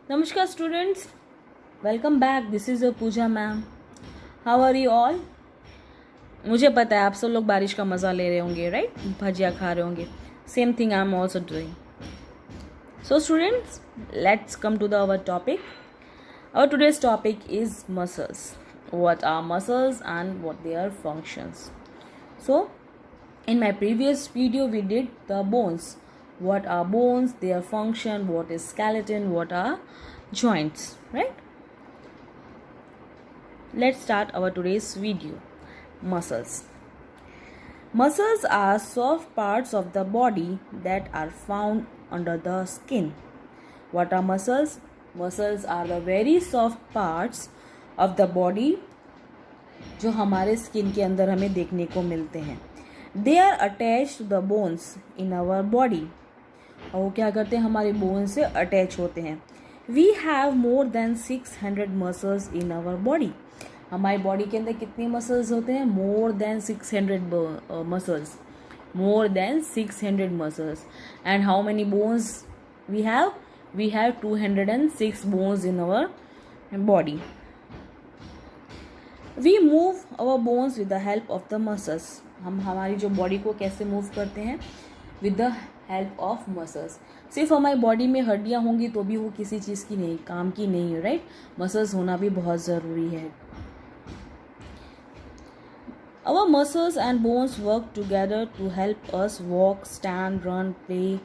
Namaskar students, welcome back. This is Pooja ma'am. How are you all? मुझे पता है आप सब लोग बारिश का मज़ा ले रहे होंगे, राइट? भजिया खा रहे होंगे. Same thing I am also doing. So students, let's come to our topic. Our today's topic is muscles. What are muscles and what their functions? So in my previous video we did the bones. What are bones, their function, what is skeleton, what are joints, right? Let's start our today's video. Muscles. Muscles are soft parts of the body that are found under the skin. What are muscles? Muscles are the very soft parts of the body जो हमारे skin के अंदर हमें देखने को मिलते हैं. They are attached to the bones in our body. और वो क्या करते हैं, हमारे बोन से अटैच होते हैं. We have more than 600 muscles in our body. हमारी बॉडी के अंदर कितने मसल्स होते हैं? More than 600 muscles. More than 600 muscles. And how many bones we have? We have 206 bones in our body. We move our bones with the help of the muscles. हम हमारी जो body को कैसे मूव करते हैं? With the help of muscles. सिर्फ हमारी body में हड्डियाँ होंगी तो भी वो किसी चीज़ की नहीं, काम की नहीं है, राइट? मसल्स होना भी बहुत ज़रूरी है. Our muscles and bones work together to help us walk, stand, run, play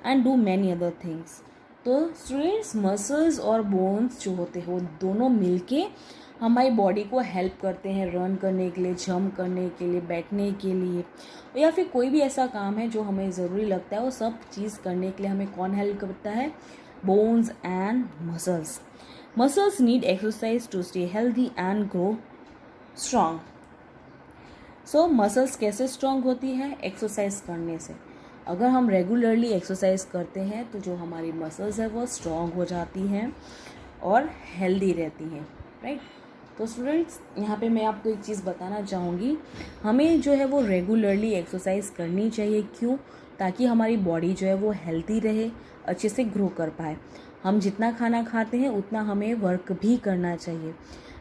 and do many other things. तो स्टूडेंट्स, मसल्स और बोन्स जो होते हैं वो दोनों मिलके हमारी बॉडी को हेल्प करते हैं रन करने के लिए, जंप करने के लिए, बैठने के लिए, या फिर कोई भी ऐसा काम है जो हमें ज़रूरी लगता है वो सब चीज़ करने के लिए हमें कौन हेल्प करता है? Bones and muscles. Muscles need exercise to stay healthy and grow strong. So muscles कैसे स्ट्रॉन्ग होती है? एक्सरसाइज करने से. अगर हम रेगुलरली एक्सरसाइज करते हैं तो जो हमारी मसल्स है वो स्ट्रॉन्ग हो जाती हैं और हेल्दी रहती हैं, राइट? तो स्टूडेंट्स, यहाँ पे मैं आपको एक चीज़ बताना चाहूँगी. हमें जो है वो रेगुलरली एक्सरसाइज करनी चाहिए. क्यों? ताकि हमारी बॉडी जो है वो हेल्दी रहे, अच्छे से ग्रो कर पाए. हम जितना खाना खाते हैं उतना हमें वर्क भी करना चाहिए.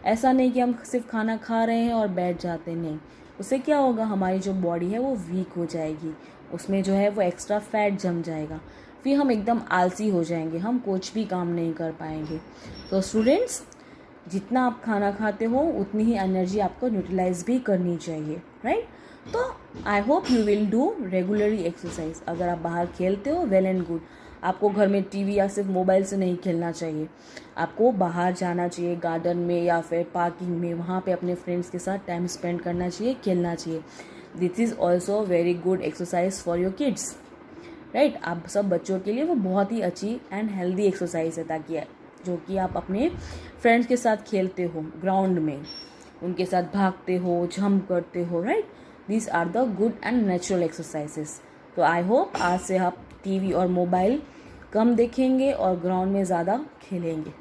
ऐसा नहीं कि हम सिर्फ खाना खा रहे हैं और बैठ जाते, नहीं. उससे क्या होगा? हमारी जो बॉडी है वो वीक हो जाएगी, उसमें जो है वो एक्स्ट्रा फैट जम जाएगा, फिर हम एकदम आलसी हो जाएंगे, हम कुछ भी काम नहीं कर पाएंगे. तो स्टूडेंट्स, जितना आप खाना खाते हो उतनी ही एनर्जी आपको न्यूट्रलाइज भी करनी चाहिए, राइट? तो I hope you will do regularly exercise. अगर आप बाहर खेलते हो, वेल एंड गुड. आपको घर में टीवी या सिर्फ मोबाइल से नहीं खेलना चाहिए. आपको बाहर जाना चाहिए, गार्डन में या फिर पार्किंग में, वहाँ पे अपने फ्रेंड्स के साथ टाइम स्पेंड करना चाहिए, खेलना चाहिए. This is also very good exercise for your kids, right? आप सब बच्चों के लिए वो बहुत ही अच्छी एंड हेल्दी एक्सरसाइज है, ताकि जो कि आप अपने फ्रेंड्स के साथ खेलते हो ग्राउंड में, उनके साथ भागते हो, जंप करते हो, right? This are the good and natural exercises. तो आई होप आज से आप टीवी और मोबाइल कम देखेंगे और ग्राउंड में ज़्यादा खेलेंगे.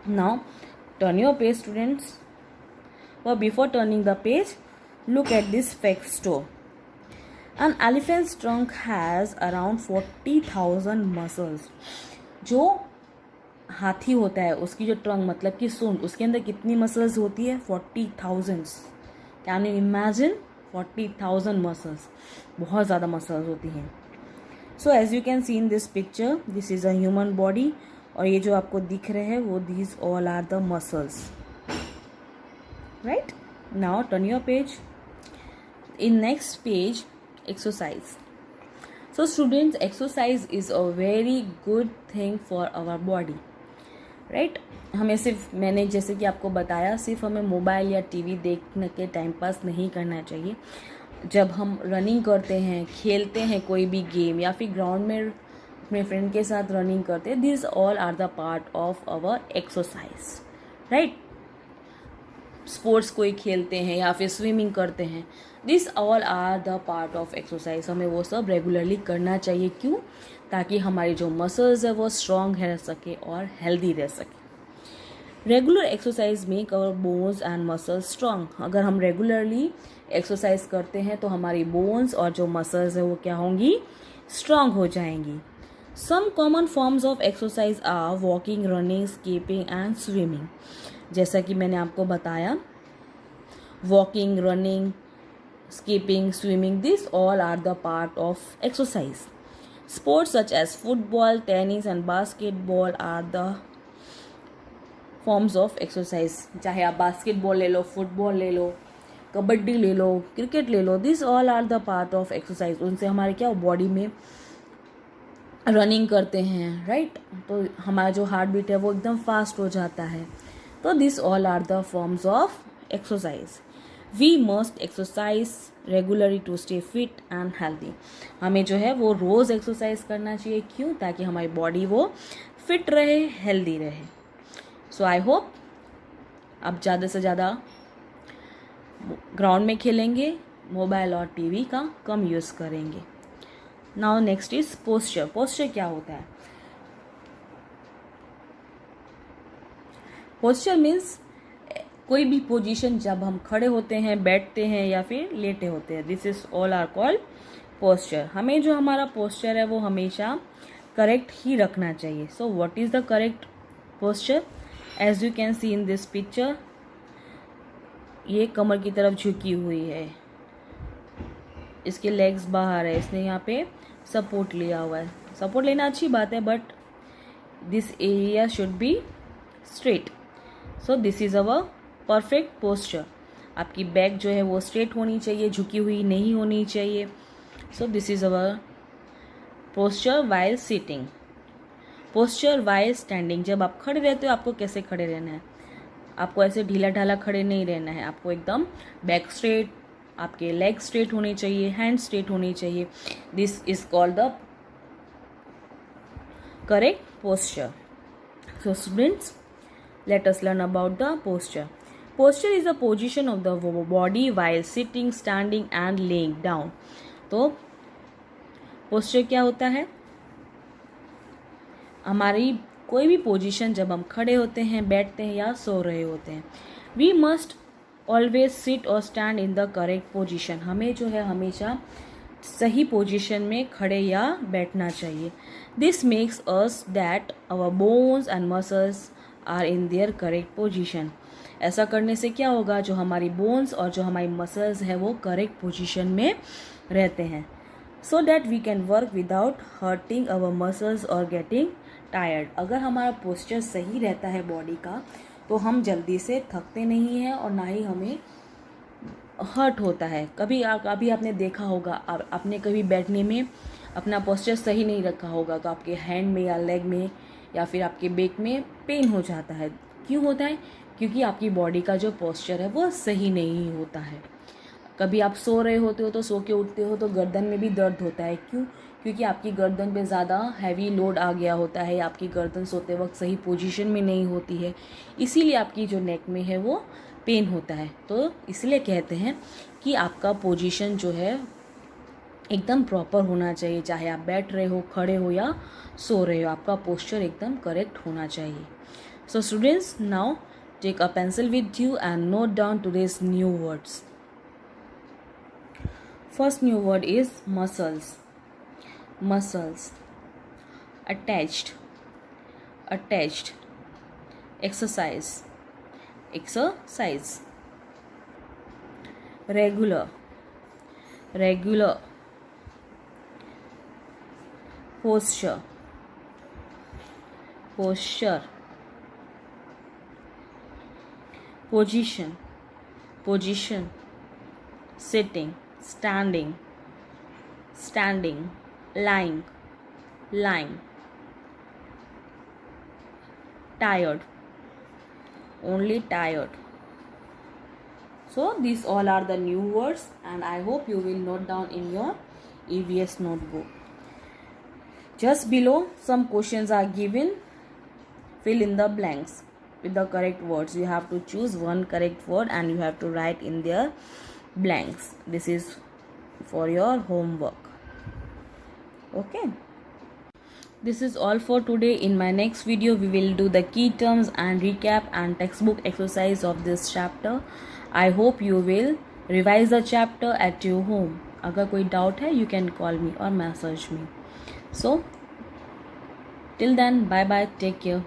Now turn your page students. But before turning the page, look at this fact store. An elephant's trunk has around 40,000 muscles. जो हाथी होता है उसकी जो ट्रंक मतलब कि सूंड, उसके अंदर कितनी मसल्स होती है? 40,000. Can you imagine? 40,000 मसल्स. बहुत ज़्यादा मसल्स होती हैं. So as you can see in this picture, this is a human body. और ये जो आपको दिख रहे हैं वो these all are the muscles, right? Now turn your page. In next page, exercise. So students, exercise is a very good thing for our body, right? हमें सिर्फ, मैंने जैसे कि आपको बताया, सिर्फ हमें मोबाइल या टीवी देखने के टाइम पास नहीं करना चाहिए. जब हम रनिंग करते हैं, खेलते हैं कोई भी गेम, या फिर ग्राउंड में अपने फ्रेंड के साथ रनिंग करते हैं, this all are the part of our exercise, right? Sports कोई खेलते हैं या फिर स्विमिंग करते हैं, this all are the part of exercise. हमें वो सब रेगुलरली करना चाहिए. क्यों? ताकि हमारी जो मसल्स है वो स्ट्रॉन्ग रह सके और हेल्दी रह सके. Regular exercise make our bones and muscles strong. अगर हम रेगुलरली एक्सरसाइज करते हैं तो हमारी बोन्स और जो मसल्स है वो क्या होंगी? स्ट्रॉन्ग हो जाएंगी. Some common forms of exercise are walking, running, skipping and swimming. जैसा कि मैंने आपको बताया, walking, running, skipping, swimming, these all are the part of exercise. Sports such as football, tennis and basketball are the forms of exercise. चाहे आप basketball ले लो, football ले लो, कबड्डी ले लो, क्रिकेट ले लो, this all are the part of exercise. उनसे हमारे क्या बॉडी में रनिंग करते हैं, राइट? तो हमारा जो हार्ट बीट है वो एकदम फास्ट हो जाता है. तो this all are the forms of exercise. We must exercise regularly to stay fit and healthy. हमें जो है वो रोज़ एक्सरसाइज करना चाहिए. क्यों? ताकि हमारी बॉडी वो फिट रहे, हेल्दी रहे. सो आई होप आप ज़्यादा से ज़्यादा ग्राउंड में खेलेंगे, मोबाइल और टीवी का कम यूज़ करेंगे. Now next is posture. Posture क्या होता है? पोस्चर मीन्स कोई भी पोजीशन जब हम खड़े होते हैं, बैठते हैं या फिर लेटे होते हैं. This is all are called posture. हमें जो हमारा पोस्चर है वो हमेशा करेक्ट ही रखना चाहिए. So what is the correct posture? As you can see in this picture, ये कमर की तरफ झुकी हुई है, इसके लेग्स बाहर है, इसने यहाँ पे सपोर्ट लिया हुआ है. सपोर्ट लेना अच्छी बात है, but this area should be straight. So this is our perfect posture. आपकी बैक जो है वो स्ट्रेट होनी चाहिए, झुकी हुई नहीं होनी चाहिए. So this is our posture while sitting. Posture while standing. जब आप खड़े रहते हो, आपको कैसे खड़े रहना है? आपको ऐसे ढीला ढाला खड़े नहीं रहना है. आपको एकदम बैक स्ट्रेट, आपके लेग स्ट्रेट होने चाहिए, हैंड स्ट्रेट होनी चाहिए. This is called the correct posture. So students, let us learn about the posture. Posture is the position of the body while sitting, standing and laying down. तो posture क्या होता है? हमारी कोई भी पोजीशन जब हम खड़े होते हैं, बैठते हैं या सो रहे होते हैं. We must always sit or stand in the correct position. हमें जो है हमेशा सही पोजीशन में खड़े या बैठना चाहिए. This makes us that our bones and muscles are in their correct position. ऐसा करने से क्या होगा? जो हमारी बोन्स और जो हमारी मसल्स है वो करेक्ट पोजीशन में रहते हैं. So that we can work without hurting our muscles और गेटिंग टायर्ड. अगर हमारा पोस्चर सही रहता है बॉडी का, तो हम जल्दी से थकते नहीं हैं और ना ही हमें हर्ट होता है. कभी आपने देखा होगा, आपने कभी बैठने में अपना पोस्चर सही नहीं रखा होगा, तो आपके हैंड में या लेग में या फिर आपके बैक में पेन हो जाता है. क्यों होता है? क्योंकि आपकी बॉडी का जो पोस्चर है वो सही नहीं होता है. कभी आप सो रहे होते हो तो सो के उठते हो तो गर्दन में भी दर्द होता है. क्यों? क्योंकि आपकी गर्दन पे ज़्यादा हैवी लोड आ गया होता है, आपकी गर्दन सोते वक्त सही पोजीशन में नहीं होती है, इसीलिए आपकी जो नेक में है वो पेन होता है. तो इसलिए कहते हैं कि आपका पोजीशन जो है एकदम प्रॉपर होना चाहिए. चाहे आप बैठ रहे हो, खड़े हो या सो रहे हो, आपका पोस्चर एकदम करेक्ट होना चाहिए. So students, now take a pencil with you and note down today's new words. First new word is muscles. Muscles. Attached. Attached. Exercise. Exercise. Regular. Regular. posture. Posture. Position. Position. Sitting. Standing. Standing. Lying. Lying. Tired. Only tired. So these all are the new words, and I hope you will note down in your EVS notebook. Just below some questions are given. Fill in the blanks with the correct words. You have to choose one correct word and you have to write in their blanks. This is for your homework. Okay. This is all for today. In my next video we will do the key terms and recap and textbook exercise of this chapter. I hope you will revise the chapter at your home. अगर कोई doubt है you can call me or message me. So Till then, bye bye, take care.